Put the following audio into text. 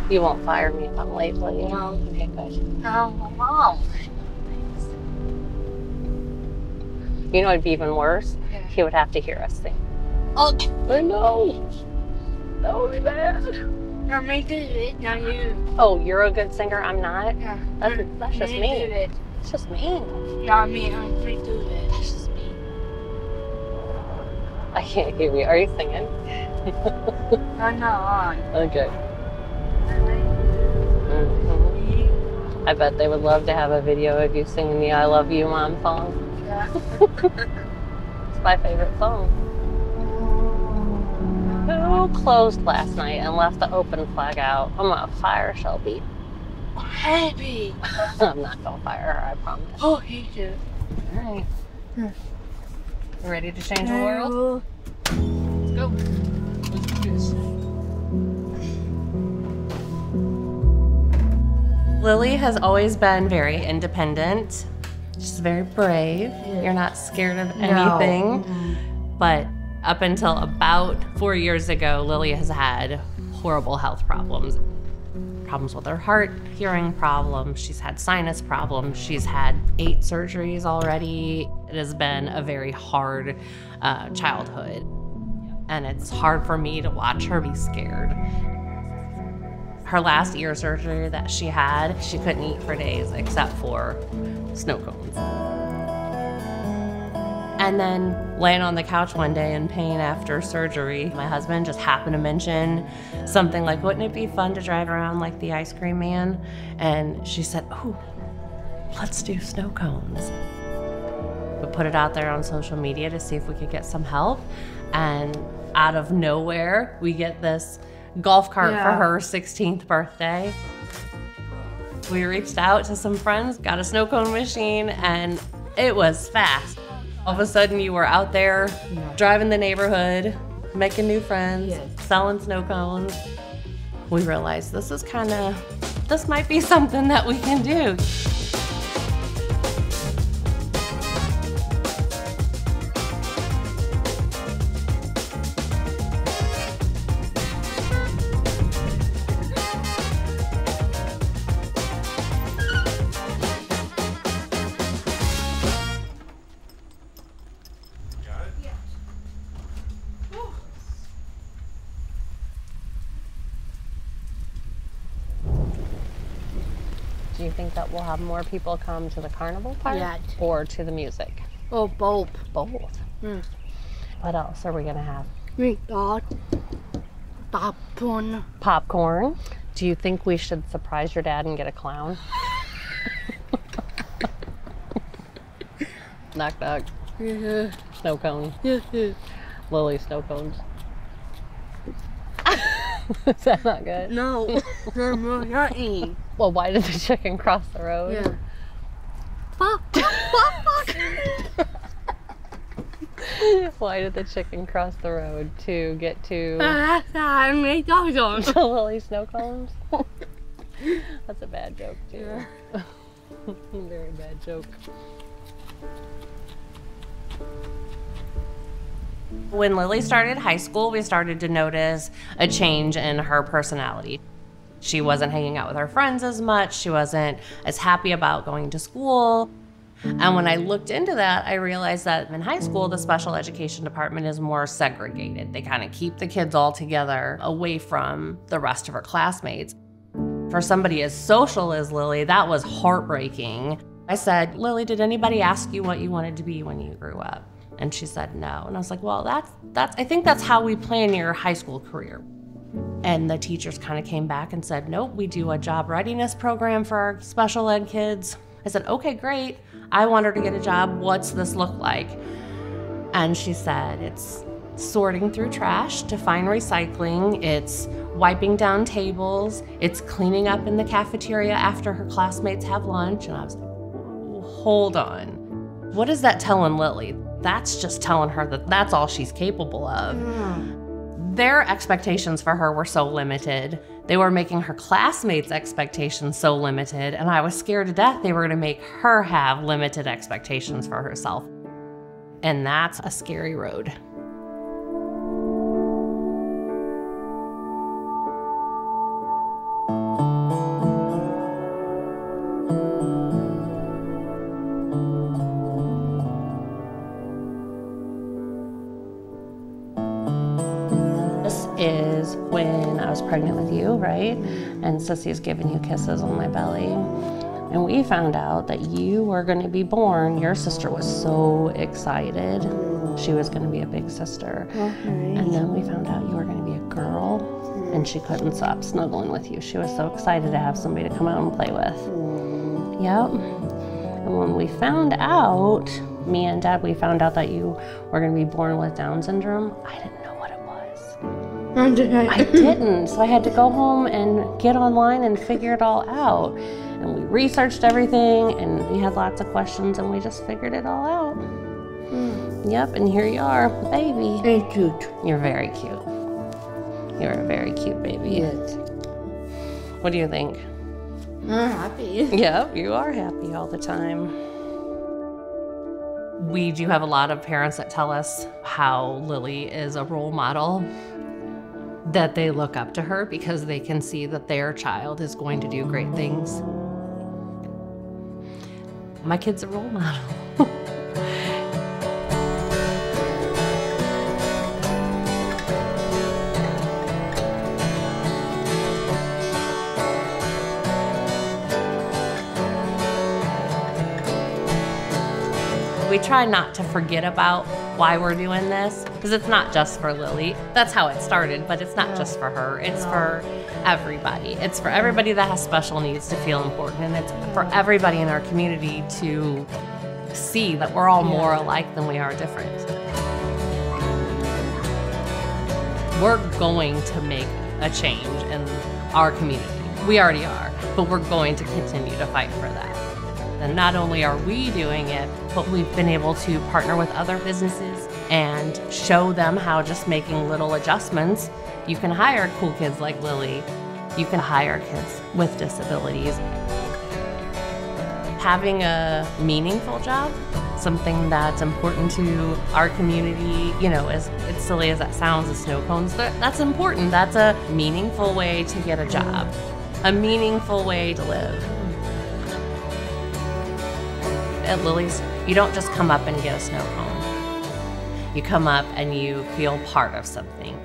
You won't fire me if I'm late, will you? No. Okay, good. No, Mom. You know, it'd be even worse. Yeah. He would have to hear us sing. Oh, I know. That would be bad. no, me do it, not you. Oh, you're a good singer. I'm not. Yeah. That's just me mean. do it. It's just mean. Not me, me do it. That's just mean. I can't hear you. Are you singing? I'm not on. Okay. I bet they would love to have a video of you singing the I Love You Mom song. Yeah. It's my favorite song. Who closed last night and left the open flag out? I'm gonna fire Shelby. Happy. I'm not gonna fire her, I promise. Oh, he did. Alright. You ready to change the world? Let's go. Let's do this. Lily has always been very independent. She's very brave. You're not scared of anything. No. But up until about 4 years ago, Lily has had horrible health problems. Problems with her heart, hearing problems. She's had sinus problems. She's had 8 surgeries already. It has been a very hard childhood. And it's hard for me to watch her be scared. Her last ear surgery that she had, she couldn't eat for days except for snow cones. And then laying on the couch one day in pain after surgery, my husband just happened to mention something like, wouldn't it be fun to drive around like the ice cream man? And she said, oh, let's do snow cones. We put it out there on social media to see if we could get some help. And out of nowhere, we get this golf cart for her 16th birthday. We reached out to some friends, got a snow cone machine, and it was fast. All of a sudden you were out there driving the neighborhood, making new friends, selling snow cones. We realized this might be something that we can do. Do you think that we'll have more people come to the carnival part or to the music? Oh, both. Both. What else are we gonna have? We got popcorn. Popcorn. Do you think we should surprise your dad and get a clown? Knock knock. Yeah. Snow cone. Yeah. Lily snow cones. Is that not good? No. No, not eating. Well, why did the chicken cross the road? Yeah. Why did the chicken cross the road to get to McDonald's. to Lily snow cones? That's a bad joke too. Yeah. Very bad joke. When Lily started high school, we started to notice a change in her personality. She wasn't hanging out with her friends as much. She wasn't as happy about going to school. And when I looked into that, I realized that in high school, the special education department is more segregated. They kind of keep the kids all together away from the rest of her classmates. For somebody as social as Lily, that was heartbreaking. I said, Lily, did anybody ask you what you wanted to be when you grew up? And she said no. And I was like, well, I think that's how we plan your high school career. And the teachers kind of came back and said, nope, we do a job readiness program for our special ed kids. I said, okay, great. I want her to get a job. What's this look like? And she said, it's sorting through trash to find recycling. It's wiping down tables. It's cleaning up in the cafeteria after her classmates have lunch. And I was like, hold on. What is that telling Lily? That's just telling her that that's all she's capable of. Their expectations for her were so limited. They were making her classmates' expectations so limited, and I was scared to death they were gonna make her have limited expectations for herself. And that's a scary road. when I was pregnant with you, right? And Sissy's giving you kisses on my belly. And we found out that you were going to be born. Your sister was so excited. She was going to be a big sister. And then we found out you were going to be a girl, and she couldn't stop snuggling with you. She was so excited to have somebody to come out and play with. Yep. And when we found out, me and Dad, we found out that you were going to be born with Down syndrome, I didn't know what it was. I didn't. So I had to go home and get online and figure it all out. And we researched everything, and we had lots of questions, and we just figured it all out. Yep, and here you are, baby. Very cute. You're very cute. You're a very cute baby. Yes. What do you think? I'm happy. Yep, you are happy all the time. We do have a lot of parents that tell us how Lilly is a role model, that they look up to her because they can see that their child is going to do great things. My kid's a role model. We try not to forget about why we're doing this, because it's not just for Lilly. That's how it started, but it's not just for her. It's for everybody. It's for everybody that has special needs to feel important, and it's for everybody in our community to see that we're all more alike than we are different. We're going to make a change in our community. We already are, but we're going to continue to fight for that. And not only are we doing it, but we've been able to partner with other businesses and show them how just making little adjustments, you can hire cool kids like Lilly. You can hire kids with disabilities. Having a meaningful job, something that's important to our community, you know, as silly as that sounds, the snow cones, that's important. That's a meaningful way to get a job, a meaningful way to live. At Lilly's, you don't just come up and get a snow cone. You come up and you feel part of something.